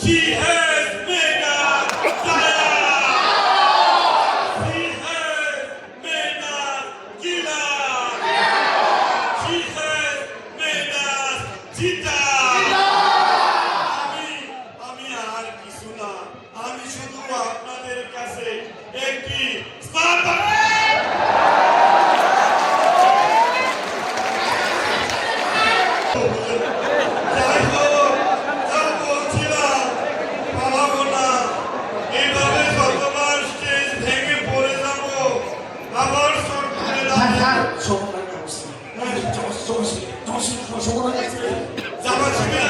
She has made us liars. She has made us killers. She has made us cheaters. আমি আর কিছু না, আমি শুধু আপনাদের কাছে একটি স্মার্ট যাই হোক, যা বলছিলাম পালাবো না। এইভাবে যতবার স্টেজ ভেঙে পড়ে যাবো, আবার চোট করে যাবো। জামা ছিঁড়ে